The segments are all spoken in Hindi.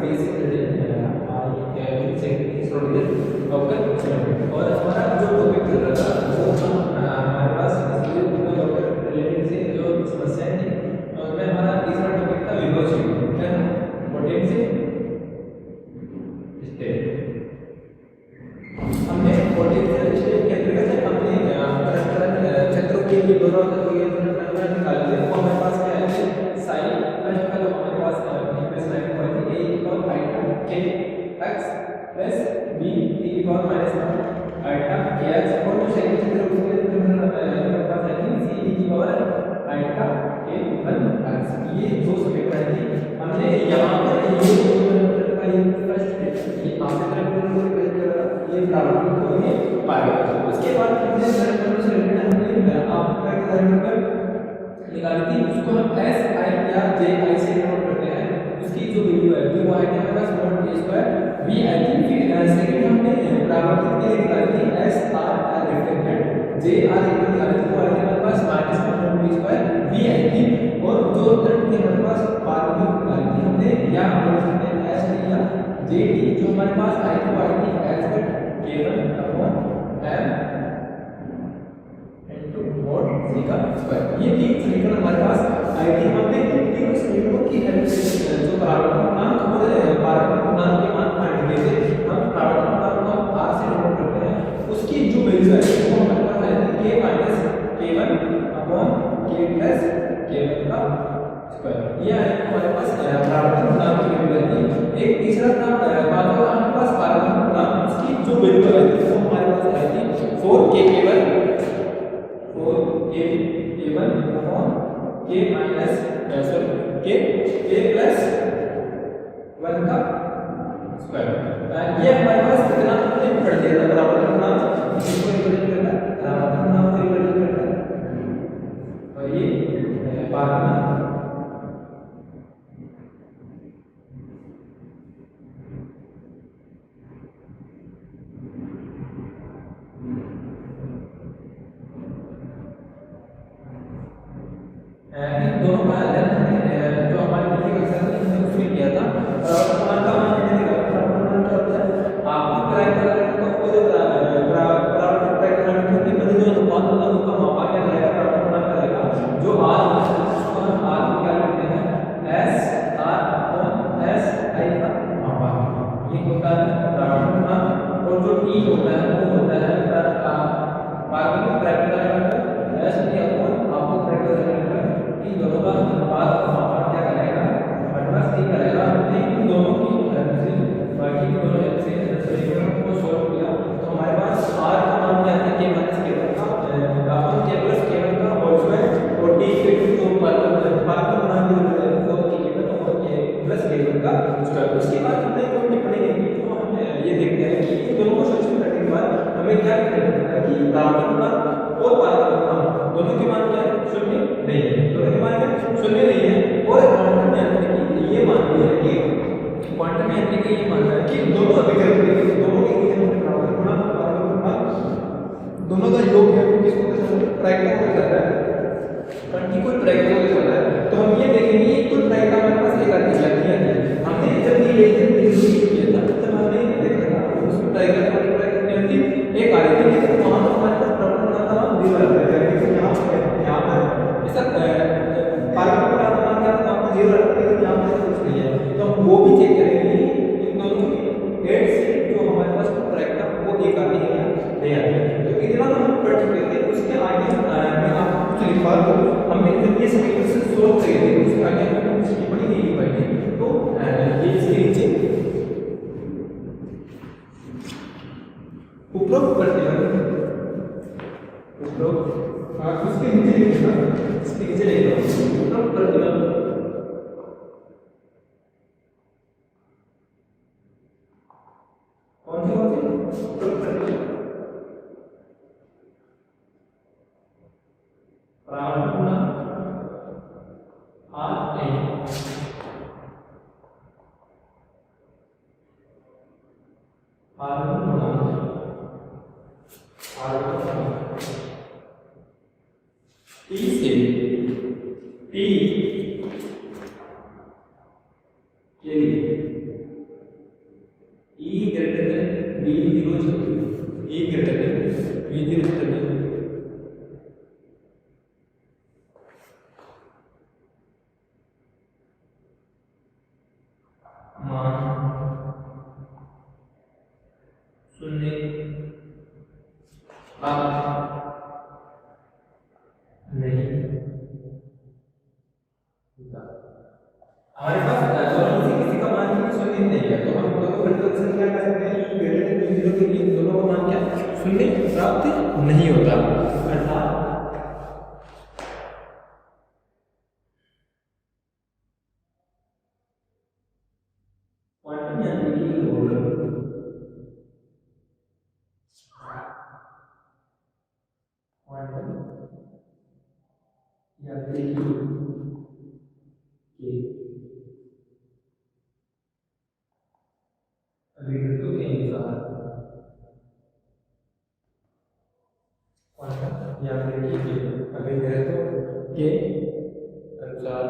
बेसिक और हमारा जो टॉपिक चल रहा था वो हमारे पास रिलेटेड से जो समस्याएं थी उसमें हमारा तीसरा टॉपिक था वेलोसिटी, क्या था? Potential state. हमने पोटेंशियल स्टेट के अंतर्गत हमने क्षेत्रों के लिए दोनों निकाल दिए। वो हमारे पास क्या है साइन फर्स्ट का जो हमारे पास sine point a k x plus b t minus eta kx और जो सेकंड क्षेत्र उसके हमारे पास है c t iota k1 x। ये दो समीकरण थे। हमने यहां पर ये का ये फर्स्ट ये आपसे ये प्रारंभिक होने पाएगा। उसके बाद हमने समीकरण से रिलेटेड हमने आप समीकरण निकाली थी, उसको हम s i या j i से नोट करते हैं। उसकी जो वैल्यू है वो है हमारे पास naught a square v i थी। फिर सेकंड हमने प्रारंभिक के लिए निकाली थी s r reflected j r equal निकाली थी, वो है हमारे पास minus naught b square v i थी। और जो थर्ड के हमारे पास प्रारंभिक निकाली थी हमने यहां बोल सकते हैं s t या j t जो हमारे पास i थी वो आई थी s k1 अपॉन m और c का स्क्वायर। ये तीन समीकरण हमारे पास आई थी। हमने इन तीनों समीकरणों की हेल्प से जो प्रारंभिक पूर्णांक और प्रारंभिक पूर्णांक के मान फाइंड किए थे। हम प्रारंभिक पूर्णांक को r से नोट करते हैं, उसकी जो वैल्यू है वो हमारे पास है k minus k1 upon k plus k1 का स्क्वायर। ये है हमारे पास प्रारंभिक पूर्णांक की वैल्यू थी। एक तीसरा था हमारे पास प्रारंभिक पूर्णांक, उसकी जो वैल्यू है वो हमारे पास आई थी 4k k1 upon k minus k plus 1 का स्क्वायर। ये हमारे पास कितना हमने पढ़ लिया था बराबर पूर्णांक, इसको रिप्रेजेंट करता है बराबर पूर्णांक को रिप्रेजेंट करता है और ये पार्टनर दोनों का अध्ययन हमने जो हमारी पिछली कक्षा में हमने उसमें किया था। प्रमाण का मान हमने देखा, प्रमाण का होता है आपको प्राइमरी का खुद प्रारंभिक प्राइमरी के बदले जो अनुपात होता है उसका मापा क्या रहेगा, प्रारंभिक का रहेगा जो r उसको हम r को क्या लिखते हैं s r upon s i का मापा। ये होता है प्रारंभिक और जो t होता है वो होता है प्रारंभिक प्राइमरी s t अपॉन आपको प्राइमरी दोनों का अनुपात का मापा क्या करेगा हमारे पास ठीक करेगा। हमने इन दोनों की हेल्प से बाकी दोनों हेल्प से समीकरण को सॉल्व किया तो हमारे पास r का मान क्या था k माइनस k1 का अपन k प्लस k1 का होल स्क्वायर और t के जो पार्शियल बना दिया है 4k k1 और k प्लस k1 का स्क्वायर। उसके बाद हमने कोई टिप्पणी नहीं की तो हम ये देखते हैं कि इन दोनों को सॉल्यूशन करने के बाद हमें क्या लिखना है कि प्रारंभिक और पारस्परिक दोनों के मान क्या है शून्य नहीं है, दोनों के मान शून्य नहीं है। और क्वांटम यांत्रिकी ये मानती है कि क्वांटम यांत्रिकी ये मानता है कि दोनों विकल्प दोनों के दोनों का योग है किसको प्रायिकता को कहता है प्रतिकूल प्रायिकता को कहता है। तो हम ये देखेंगे ये कुल प्रायिकता हमारे पास एक आती है। हमने जब ये लेजर बिंदु किया था तब हमने देखा था उसमें प्रायिकता एक आ रही थी, लेकिन वहां तो हमारे पास प्रमाण का मान 0 आता है। लेकिन यहां पर ऐसा पारस्परिक मान क्या था आपको 0 आता है, लेकिन यहां पर कुछ नहीं है। तो हम वो भी चेक करेंगे इन दोनों की हेड से जो हमारे पास प्रायिकता वो एक आती है नहीं आती है। तो इतना तो हम पढ़ चुके थे। उसके आगे मैं आपको कुछ लिखवा दूं, हमने जब ये समीकरण से सॉल्व किए थे उसके आगे हमने कुछ टिप्पणी नहीं लिखवाई थी। तो ये इसके नीचे उपरोक्त प्रतिबल उपरोक्त उसके नीचे लिखना, इसके नीचे लिखना उपरोक्त प्रतिबल कौन सी उपरोक्त प्रतिबल प्रारंभिक पूर्णांक r a प्रारंभिक पूर्णांक t से t के लिए क्या कर सकते हैं e ग्रेटर देन b0 के लिए दोनों का मान क्या शून्य प्राप्त नहीं होता, अर्थात क्वांटम यांत्रिकी की क्वांटम यांत्रिकी के विघटनों के अनुसार क्वांटम यांत्रिकी के विघटनों के अनुसार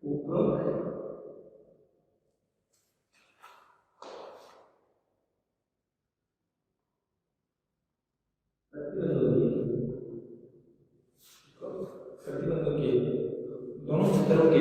उपरोक्त प्रतिबंधों के दोनों क्षेत्रों के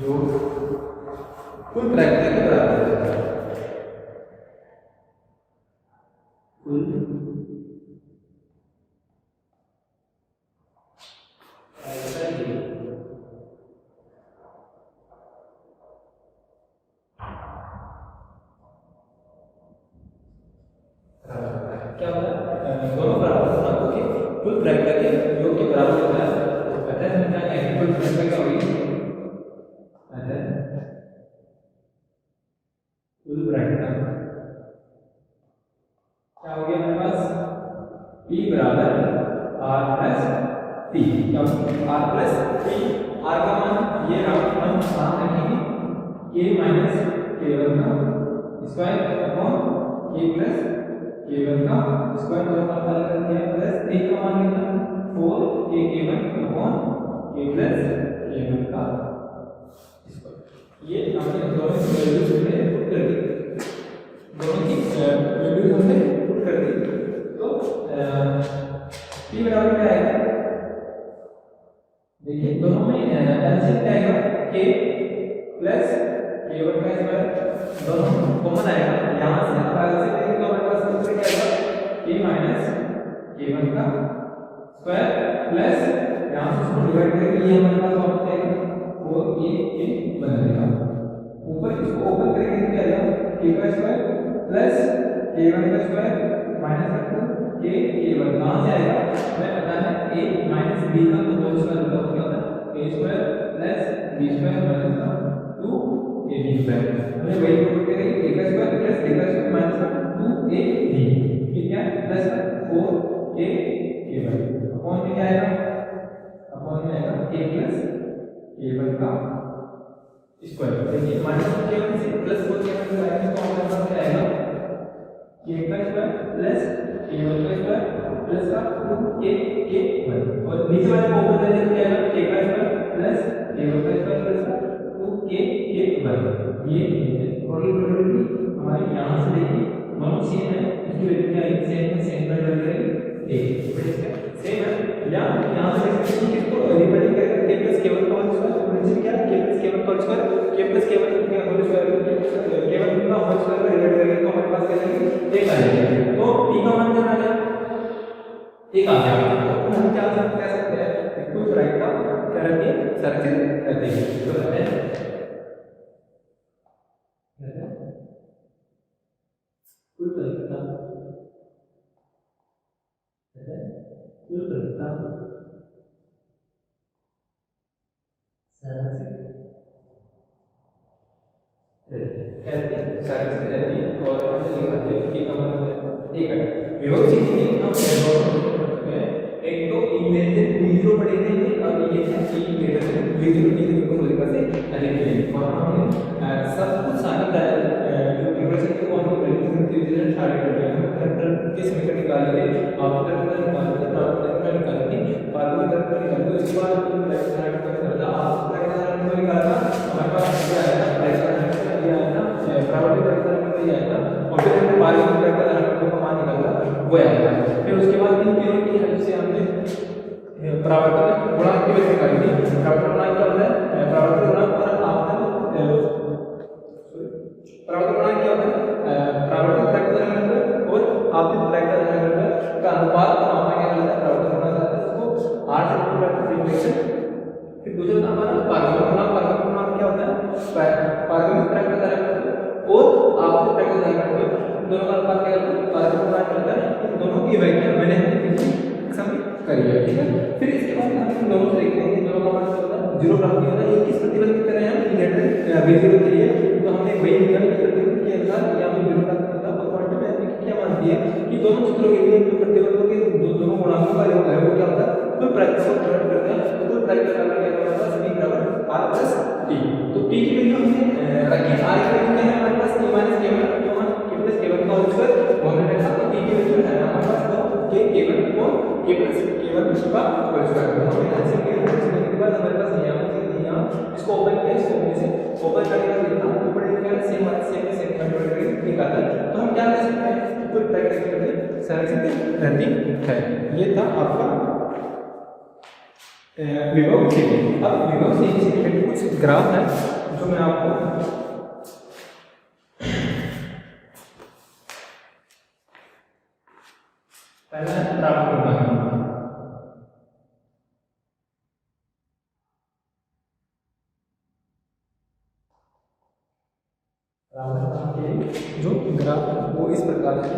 योग कुल प्रायिकता के बराबर होता है। कुल क्या होता है, दोनों बराबर होना क्योंकि कुल प्रायिकता के योग के बराबर होता है। तो अतः हम क्या कहेंगे कुल प्रायिकता क्या होगी, अतः कुल प्रायिकता क्या हो गया हमारे पास p बराबर r plus t, r plus t, r का मान ये मान रखेंगे k माइनस k1 का square upon k plus k1 का स्क्वायर दोनों का अलग कर दिया, प्लस t का मान कितना 4 k1 upon k plus k1 का स्क्वायर। ये हमने दोनों की वैल्यूज हमने पुट कर दी, दोनों की वैल्यूज हमने पुट कर दी। तो p बराबर क्या आएगा, देखिए दोनों में एलसीएम क्या आएगा k प्लस k1 का स्क्वायर, दोनों कॉमन आएगा, यहां से एलसीएम लेंगे तो हमारे पास सूत्र क्या आएगा k माइनस k1 का स्क्वायर प्लस यहां से इसको डिवाइड करेंगे, ये हमारे पास वापस आएगा 4k बन जाएगा, ऊपर इसको ओपन करेंगे तो क्या आएगा k का स्क्वायर प्लस k1 का स्क्वायर माइनस k1 कहां से आएगा हमें पता है a माइनस b का होल स्क्वायर होता है a square plus b square minus 2ab square, हमें वही प्रूव करेंगे a का स्क्वायर प्लस a का स्क्वायर माइनस 2ab, ये क्या है प्लस 4k1 अपॉन में क्या आएगा, अपॉन में आएगा k प्लस k1 का स्क्वायर, देखिए माइनस k1 से प्लस 4k1 को आएगा तो हमारे पास क्या आएगा k का स्क्वायर प्लस k1 का स्क्वायर प्लस का 2k1 और नीचे वाले को ओपन करने से क्या आएगा k का स्क्वायर प्लस k1 का स्क्वायर प्लस का 2k1, ये टोटल प्रोबेबिलिटी हमारे यहां से देखिए दोनों सेम है, इसकी वैल्यू क्या है सेम में डाल करेंगे a बट इसका सेम है, या यहां से देखिए किसको रिप्रेजेंट करेंगे k प्लस k1 का होल स्क्वायर, तो नीचे क्या k प्लस k1 का whole square k plus k1 का होल स्क्वायर k1 का होल स्क्वायर का डिवाइड करेंगे तो हमारे पास क्या आएगा एक आ जाएगा, तो p का मान कितना आ जाएगा एक आ जाएगा। तो हम क्या कह सकते हैं कुल प्रायिकता क्या रहती है सर्किल रहती है, तो कहते हैं कुल प्रायिकता एक तो e ग्रेटर देन b0 पढ़े थे और ये है e ग्रेटर देन b0 की को तरीका से लिखेंगे और हमने सब कुछ सारी जो प्रिपरेशन के कौन सी वैल्यूज थी रिजल्ट सारे कर दिए हैं, वेक्टर के समीकरण निकाल लिए, आफ्टर निकाल लिए, प्राप्त निकाल ली, पार्शियल निकाल ली, तो इसके बाद वेक्टर करता आप वेक्टर निकालना हमारे पास क्या आएगा वेक्टर ये आएगा प्राइमरी वेक्टर ये आएगा और फिर हमने पार्शियल वेक्टर का मान निकाला वो आएगा, फिर उसके बाद इन तीनों की हेल्प से हमने प्रावर्तन गुणांक की वैल्यू निकाली थी, प्रावर्तन गुणांक का प्रोजेक्शन। फिर दूसरा था हमारा पारगम्य प्रणाम क्या होता है, पारगम्य ट्रैक का और आपके ट्रैक का दोनों का अनुपात क्या होता है, पारगम्य प्रणाम होता है। इन दोनों की व्याख्या मैंने कक्षा में करी है, ठीक है। फिर इसके बाद हम इन दोनों से देखते हैं कि दोनों का मतलब होता है जीरो प्राप्ति होता है, ये किस प्रतिबंध कर रहे हैं हम इलेक्ट्रिक V0 के लिए। तो हमने वही नियम प्रतिबंध के अनुसार या हम जीरो प्राप्त होता है। और क्वांटम मैकेनिक्स क्या मानती है कि दोनों सूत्रों के लिए जो प्रतिबंधों के दोनों गुणांकों का योग है वो क्या होता है, तो प्रैक्टिस करते हैं। तो प्रैक्टिस करना क्या होता है, v बराबर r प्लस t। तो t की वैल्यू हमने रखी, r की वैल्यू क्या है हमारे पास a माइनस k1 तो हम k प्लस k1 का होल स्क्वायर वो हमने रखा। तो t की वैल्यू है हमारे पास तो k k1 और k प्लस k1 का होल स्क्वायर। हमने आंसर किया, उसके बाद हमारे पास यहाँ इसको ओपन किया, इसको में से ओपन करने का देखा ऊपर क्या सेम कन्वर्ट करके निकाला। तो हम क्या कर सकते हैं, कोई प्रैक्टिस करके सरल रहती है। ये था आपका विभव सीधी। अब विभव सीधी से रिलेटेड कुछ ग्राफ है जो मैं आपको पहला प्राप्त करना है। जो ग्राफ वो इस प्रकार है,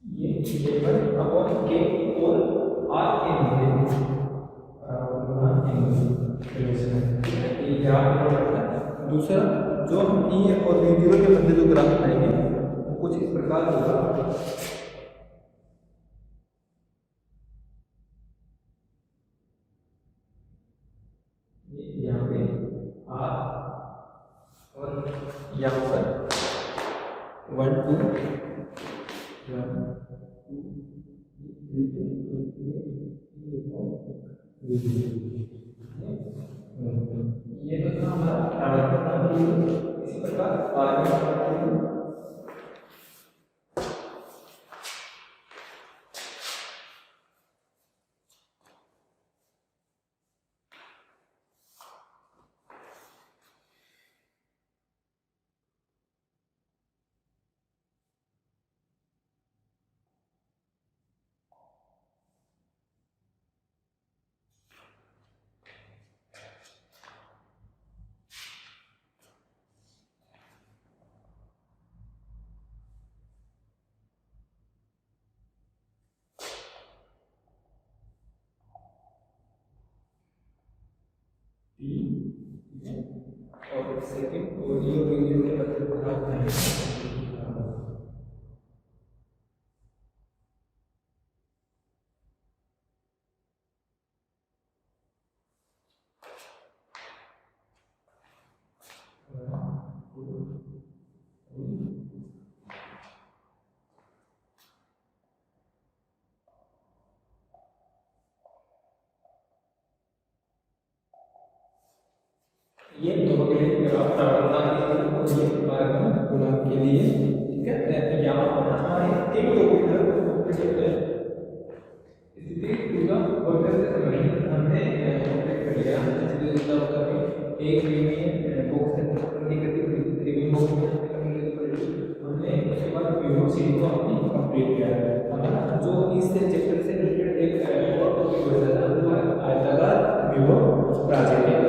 ये लेवल अपॉन के और आर के लिए ये ग्राफ पड़ता है। दूसरा जो हम ई और V0 के मध्य जो ग्राफ बनाएंगे वो कुछ इस प्रकार होगा। यहाँ पे आर और यहाँ पर 1 2 ये तो था हमारा इसी प्रकार आगे और सेकंड ऑडियो वीडियो के मतलब ग्राफ है। ये दोनों के लिए गुणांक के लिए, ठीक है। यहाँ पर हमारे एक स्थिति पूरा वक्र से संबंधित हमने कर लिया। एक विमीय बॉक्स त्रिविमीय बॉक्स हमने उसके बाद विभव सीधी को हमने कंप्लीट किया है। हमारा जो इस चैप्टर से रिलेटेड एक और टॉपिक बचा था वो है आयताकार विभव प्राचीर।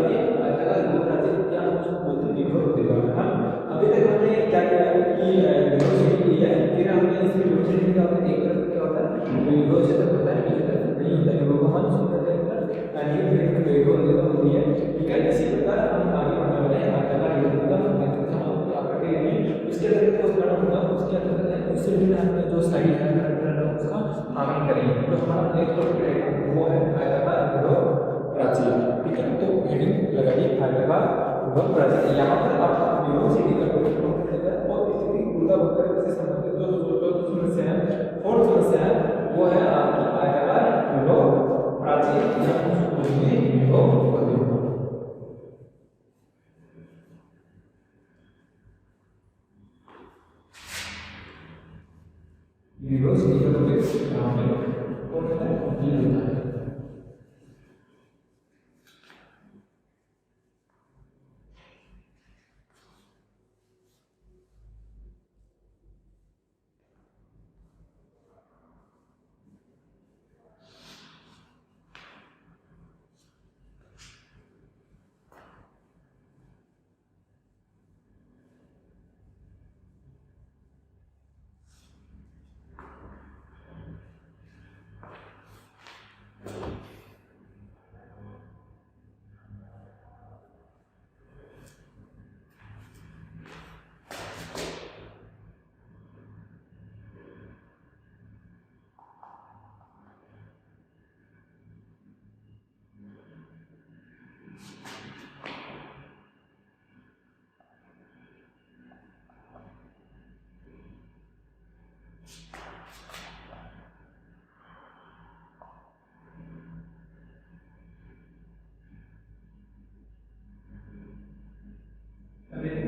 अभी तक हमने क्या किया कि विभव सीधी लिया, फिर हमने इस विभव सीधी का एक तरफ क्या होता है विभव क्षेत्र होता है, दूसरी तरफ नहीं होता है विभव का मान शून्य होता है, यानी कि विभव रेखा होती है, ठीक है। इसी प्रकार हम आगे बढ़ने वाले हैं आयताकार विभव का आकर के लिए उसके अंदर कोई बड़ा होगा उसके अंदर उससे भी हमने जो साइड है उसका आकलन करेंगे। तो हमारा नेक्स्ट टॉपिक रहेगा वो है आयताकार विभव प्राचीर, ठीक है। तो हेडिंग लगाइए आयताकार विभव प्राचीर। यहाँ पर आपका विभव सीधी का टॉपिक कंप्लीट है और स्थिति ऊर्जा वक्र से संबंधित जो समस्या है फोर्थ समस्या है वो है आपकी आयताकार विभव प्राचीर। विभव से निकल के यहाँ पे कौन होता है, कंप्लीट होता है।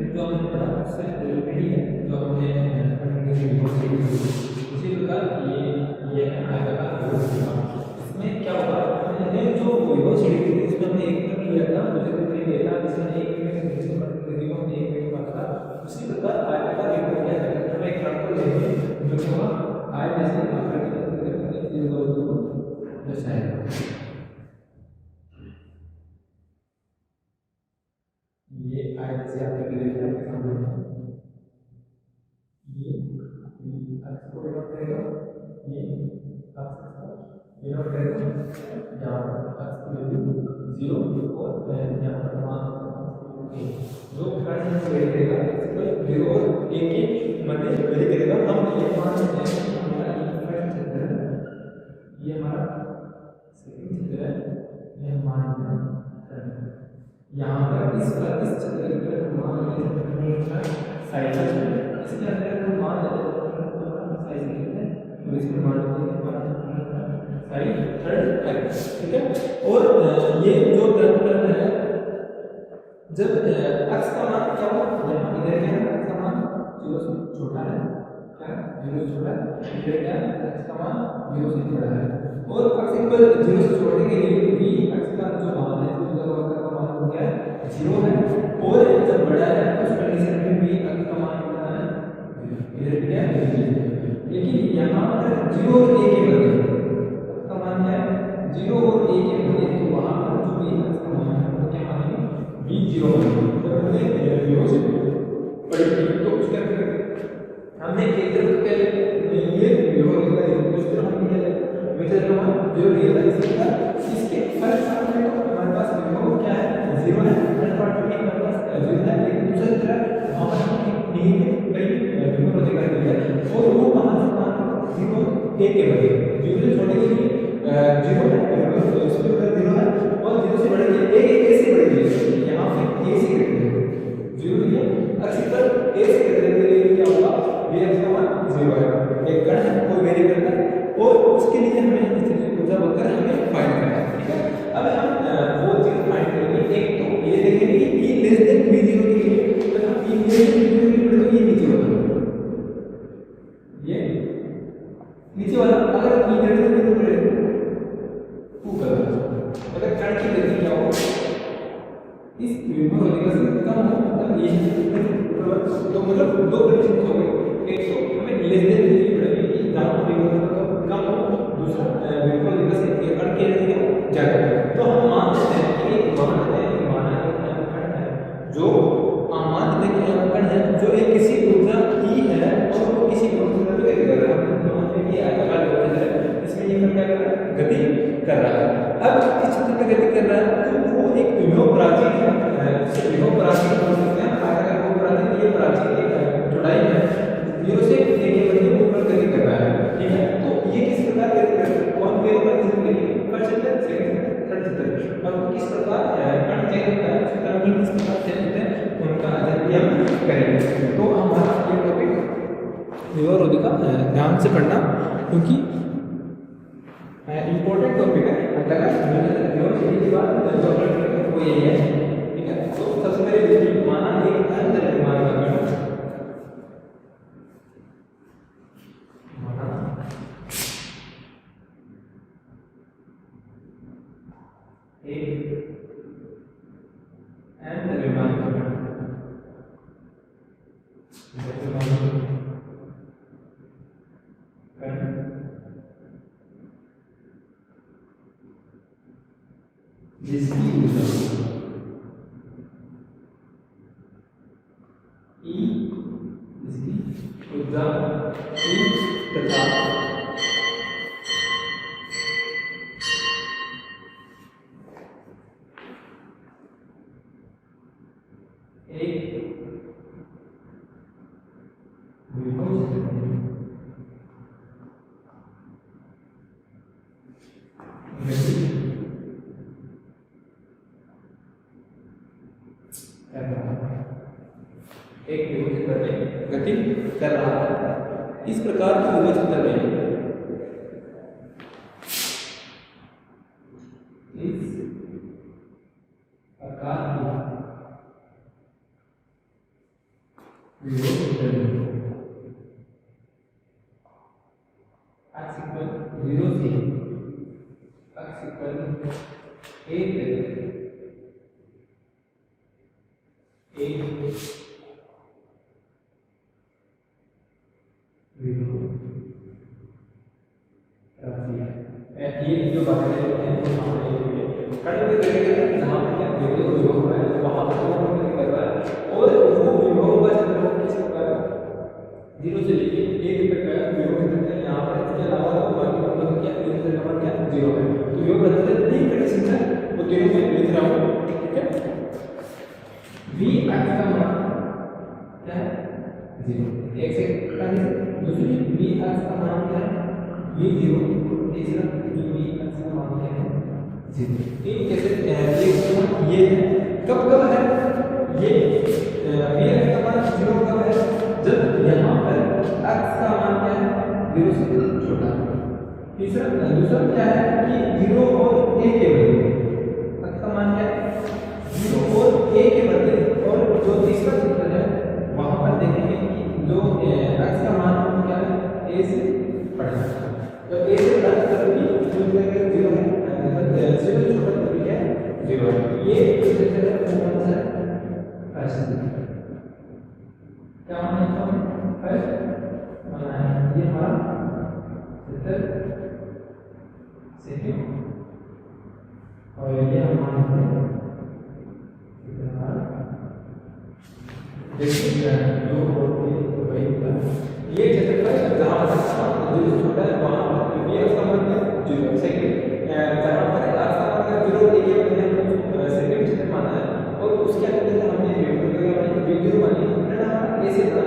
जो हमने पढ़ा उससे वही है जो हमने उसी प्रकार ये है आयताकार विभव। इसमें क्या होगा, हमने जो विभव सीढ़ी थी उसमें हमने एक मिनट लिया था, दूसरे दिन लिया था, जिसमें एक मिनट से नीचे पढ़ने को हमने एक मिनट पढ़ा था। उसी प्रकार आयताकार विभव क्या है, हमें एक ट्रायंगल लेंगे जो कि वहां आय जैसे आकृति दर्शाएगा। ये आय जैसे आकृति दिखाएगा के सामने ये अक्ष को डिनोट करेगा, ये अक्ष डिनोट करेगा, यहाँ पर अक्ष की वैल्यू 0 और यहाँ पर मान जो कर्ण से वेरी करेगा इसको 0 और 1 के मध्य वेरी करेगा। हम ये मान लेते हैं कि हमारा ये फर्स्ट चित्र है, ये हमारा सेकंड चित्र है, ये हमारा यहाँ पर इस चित्र के अंदर मान लेते हैं साइज है, इसके अंदर हम मान लेते हैं साइज कितने हैं, तो इसमें मान लेते हैं साइज थर्ड एक्स, ठीक है। और ये जो टर्म है जब x का मान क्या हो, यहाँ इधर क्या है x का मान 0 से छोटा है, क्या 0 से छोटा है, इधर क्या है x का मान 0 से बड़ा है। और x इक्वल 0 से छोटे के लिए भी x का जो मान है उसका वक्र का मान क्या है 0 है, और जब बड़ा है उस कंडीशन में भी x का मान कितना है, इधर क्या है, लेकिन यहाँ पर 0 और 1 के बराबर x का मान क्या है 0 और 1 के बराबर, तो वहाँ पर जो भी x का मान है वो क्या मानेंगे b0 जब हमने विभव से पढ़ी थी तो उसके अंदर हमने एक तरफ क्या ये विभव का दूसरी तरफ हमने क्या लिया मीटर का मान 0 लिया था, इसके फर्स्ट पार्ट में तो हमारे पास विभव क्या है 0 है, थर्ड पार्ट में हमारे पास 0 है, लेकिन दूसरी तरफ वहां पर हमने कई विभव रोजे कर दिया और वो वहां से मान 0 1 के बराबर 0 से छोटे के लिए 0 है, उसके ऊपर 0 है और 0 से बड़े के लिए 1 से बड़े के लिए यहाँ पे a से करते 0 लिया, अक्ष पर a से करने के लिए क्या होगा, ये x का मान 0 है, एक कण है वो वेरी करता है और उसके लिए हमें स्थिति ऊर्जा वक्र हमें फाइंड करना है, ठीक है। अब हम वो चीज फाइंड करेंगे, एक तो ये देखेंगे कि e लेस देन b0 के लिए अगर हम e लेस देन b0 के लिए तो ये नीचे वाला, ये नीचे वाला, अगर e ग्रेटर देन b0 ऊपर, अगर कण की गति क्या हो इस विभव रोधिका से कम हो, मतलब ये तो मतलब दो कंडीशन हो गई, एक तो हमें लेस देन देनी पड़ेगी कि जहां विभव रोधिका कम हो, दूसरा विभव रोधिका से कण की गति ज्यादा हो। तो हम मान लेते हैं कि एक मान कण है जो मान लेते हैं कि कण है जो एक किसी ऊर्जा E है और वो किसी ऊर्जा पे गति कर रहा है, मान लेते हैं कि आयताकार विभव है, इसमें ये क्या कर रहा है गति कर रहा है। अब इस चित्र में गति कर रहा है तो वो एक विभव प्राचीन है, इसे विभव प्राचीन बोल सकते हैं, आयताकार विभव प्राचीन, ये प्राचीन की चौड़ाई है 0 से 1 के मध्य ऊपर गति कर रहा है, ठीक है। तो ये किस प्रकार गति कर रहा है, कौन के ऊपर गति कर रही है, फर्स्ट चित्र सेकंड चित्र थर्ड चित्र, और वो किस प्रकार कण चेंज होता है, उसका टर्मिनल किस प्रकार चेंज होते हैं उनका अध्ययन हम करेंगे। तो हमारा ये टॉपिक विभव रोधिका ध्यान से पढ़ना क्योंकि इंपॉर्टेंट टॉपिक है, की बात वो यही है, ठीक है। तो सबसे पहले माना एक अंतर है, माना जिसकी ऊर्जा ई जिसकी ऊर्जा ई तथा एक गति कर रहा है। इस प्रकार की विभव में इस प्रकार की विभव x equal 0 से x equal a ये जो बातें हैं कड़ी करेंगे जहाँ पर क्या विभव जो है वहाँ पर हम कर रहा है और वो विभव का क्षेत्रफल किस प्रकार 0 से लेके 1 तक का विभव क्षेत्रफल यहाँ पर इसके अलावा तो बाकी मतलब क्या विभव क्षेत्रफल क्या 0 है। तो विभव क्षेत्रफल तीन कंडीशन है वो तीनों मैं लिख रहा हूँ, ठीक है। v x का मान क्या है 0 एक से कंडीशन, दूसरी v x का मान क्या है v 0, तीसरा v x का मान क्या है 0। ठीक कैसे ये कब कब है ये v x का मान 0 कब है जब यहाँ पर x का मान क्या है 0 से छोटा है। तीसरा दूसरा क्या है कि 0 और a के बराबर x का मान क्या है 0 और a के बराबर। और जो तीसरा सूत्र है वहां पर देखेंगे कि जो x का मान क्या है a से बड़ा है। तो a से बड़ा तब भी जो 0 है मतलब 0 से छोटा तब भी है 0 है। ये क्षेत्र है कौन सा है फर्स्ट क्या मान है फर्स्ट माना है ये हमारा क्षेत्र सेकंड और ये हमारा देखिए जो तो वही होगा ये क्षेत्रफल जहाँ पर जो छोटा है वहाँ पर ये उसका मतलब 0 सेकंड जहाँ पर x का मतलब 0 ये हमने सेकंड क्षेत्र माना है और उसके अंदर हमने v0 मानी है ना a से बड़ा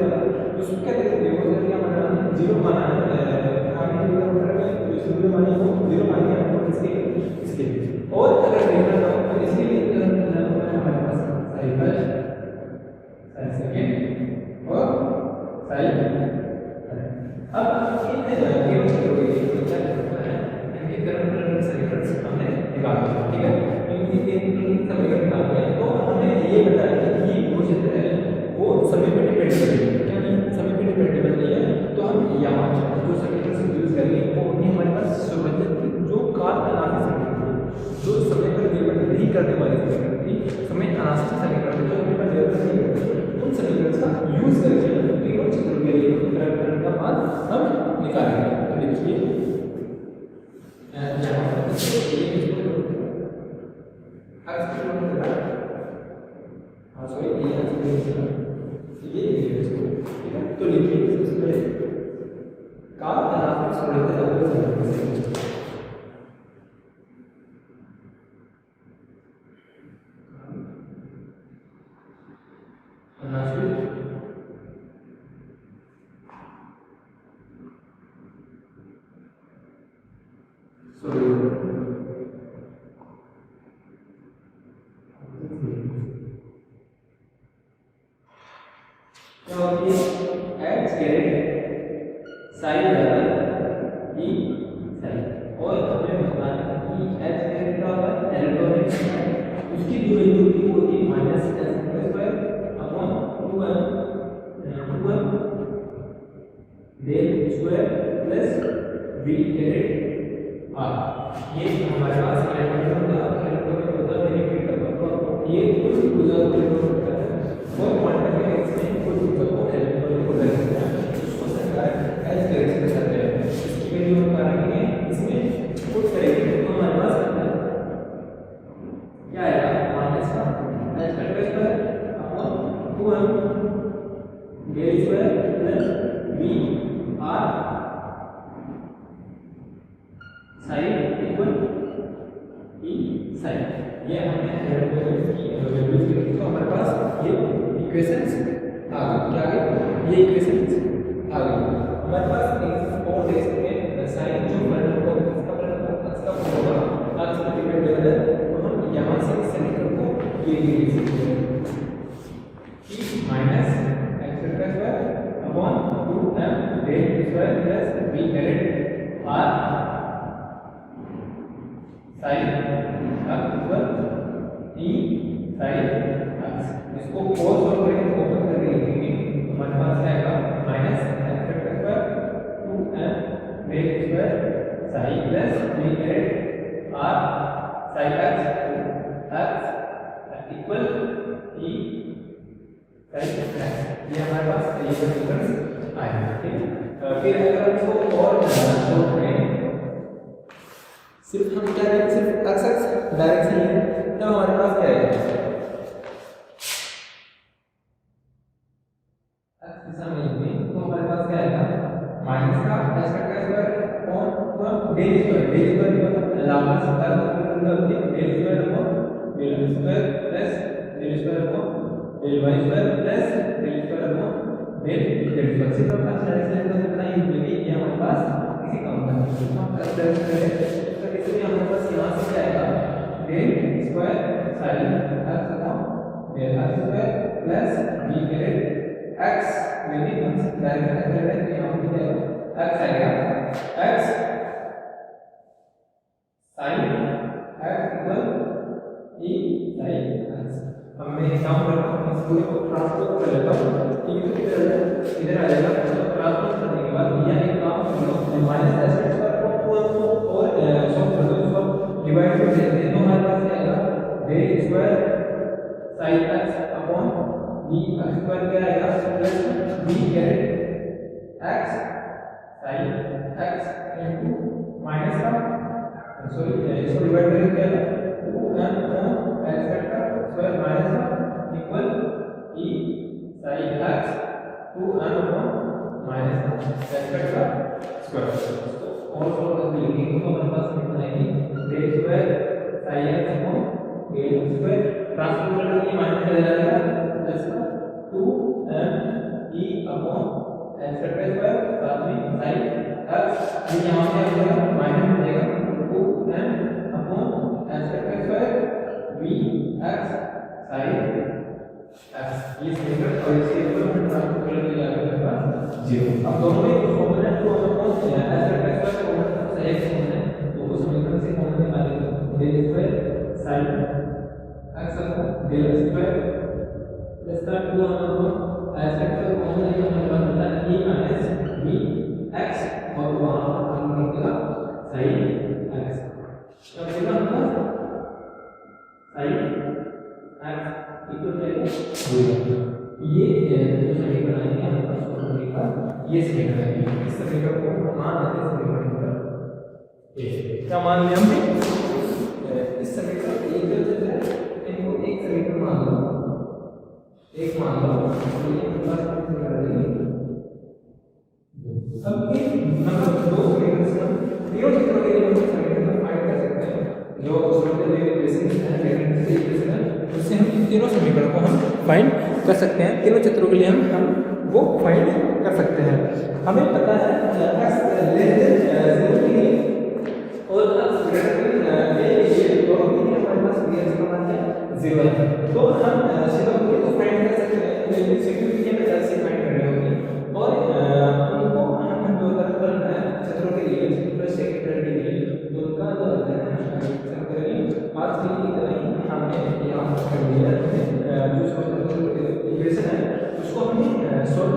वाला उसको क्या देखते हैं वो क्या माना हमने 0 माना है हमने 0 मानी वो 0 मानी है इसके और अगर देखना हो तो इसके लिए हमारे पास साइन फर्स्ट साइन सेकंड और साइन अब इन केवल करोगे क्या करना है इनके करंट समीकरण हमने निकाल दिया, ठीक है। इनके समीकरण निकाल दिए तो हमें ये बताया कि ये वो क्षेत्र है वो समय पे डिपेंड करेगा, यानी समय पे डिपेंडेबल नहीं है। तो हम यहाँ जो समीकरण से यूज करेंगे वो उन्हीं हमारे पास संबंधित जो काल अनासी समीकरण जो समय पर निर्भर नहीं करने वाले समीकरण थी समय अनासी समीकरण जो हमें पर निर्भर नहीं करते उन समीकरण का यूज करके केवल चित्र के लिए तरंग का मान हम निकालेंगे। तो देखिए यहाँ पर तो लिखिए सबसे पहले काल अनासी समीकरण ये हमारे पास इलेक्ट्रॉन होता है बेनिफिट का ये कुछ ऊर्जा को करता है और क्वांटम मैकेनिक्स में कुछ ऊर्जा को इलेक्ट्रॉन को करता है उसको सरकार एज डायरेक्शन में करते हैं। इसकी वैल्यू हम करेंगे इसमें पुट करेंगे तो हमारे पास plus V R sine equal E sine. ये हमने वैल्यूज की तो हमारे पास ये इक्वेशंस आ गई। क्या आ गई? ये इक्वेशंस आ गई। हमारे पास और देख सकते हैं साइन जो फलन को इसका फलन इसका होगा आज का डिपेंड है, तो हम यहां से इस समीकरण को ये लिख सकते हैं कि minus x square upon 2m del square plus v caret r sin x equal e sin x। इसको फोर सॉल्व करेंगे तो ओपन करके लिखेंगे तो हमारे पास आएगा minus x square 2m del square sin plus v caret r sin x equal e sin x। ये हमारे पास ये समीकरण आया। ठीक है, फिर अगर हम इसको और सॉल्व करें, सिर्फ हम क्या करें, सिर्फ x डायरेक्शन है तो हमारे पास क्या है, x दिशा में तो हमारे पास क्या आएगा माइनस का x का स्क्वायर और del स्क्वायर लाप्लास ट्रांसफॉर्म करके del square upon del square plus del square upon del y square plus del square upon del square. सिर्फ अपना डायरेक्शन तो इतना ही मिलेगी, ये हमारे पास किसी काम का नहीं। हम x डायरेक्शन करें तो इसलिए हमारे पास यहां से क्या आएगा del square sin x upon del x square plus v caret x यानी हम डायरेक्शन करें तो यहां पे क्या x आएगा x sin x equal e sin x। अब मैं एक काम करता हूं, इस पूरे को ट्रांसपोज कर लेता हूं, e तो इधर आ जाएगा। तो ट्रांसपोज करने के बाद यह एक काम करो माइनस x स्क्वायर को और सॉल्व कर दो, इसको डिवाइड कर देते हैं तो हमारे पास क्या आएगा del square sin x upon v x square क्या आएगा plus v caret x sin x into minus का सॉरी इसको डिवाइड करेंगे क्या है 2m x स्क्वायर माइनस का equal e sin x 2m upon minus का x स्क्वायर। और सॉल्व करके लिखेंगे तो हमारे पास कितना आएगी del square sin x upon del square transform करके माइनस कर जाएगा प्लस का 2m e upon x square साथ में sin x ये यहां से आ जाएगा माइनस हो जाएगा 2m upon x square v x sin x। ये समीकरण और इसके ऊपर हम ट्रांसफॉर्म करके आ जाएगा 0। अब दोनों में कॉम्पोनेंट को हम कौन से है x स्क्वायर कॉम्पोनेंट से x कॉम्पोनेंट तो उस समीकरण से कॉमन निकालेंगे del square sin x upon del square plus का 2 अपॉन x स्क्वायर कॉमन लेके हमारे पास होता है e माइनस v x और वहां पर हम निकलेगा sin x। तो देखा हमने sin x इक्वल टू ये जो समीकरण आएंगे हमारे पास सॉल्व करने के बाद ये समीकरण आएंगे। इस समीकरण को मान लेते हैं समीकरण नंबर 1। क्या मान लिया हमने इस समीकरण एक जो है इनको एक समीकरण मान लो, एक मान लो तो ये प्लस कर देंगे। अब ये नंबर 2 समीकरण से हम तीनों चित्रों के लिए समीकरण फाइंड कर सकते हैं। जो सॉल्व हुए इक्वेशन है लेकिन से इक्वेशन है उससे हम इन तीनों समीकरण को हम फाइंड कर सकते हैं। तीनों चित्रों के लिए हम वो फाइंड कर सकते हैं। हमें पता है x लेस देन 0 के लिए और x ग्रेटर देन a के लिए दोनों के लिए हमारे पास v का मान क्या 0 है। तो हम सीधा को फाइंड कर सकते हैं, लेकिन सिक्योरिटी के लिए ऐसे फाइंड कर रहे होंगे और उनको हम जो तरफल है चित्रों के लिए प्लस सेकेंडरी के लिए तो उनका जो है आज के लिए इतना ही हमने यहाँ कर दिया है। जो इक्वेशन है उसको हमने सॉल्व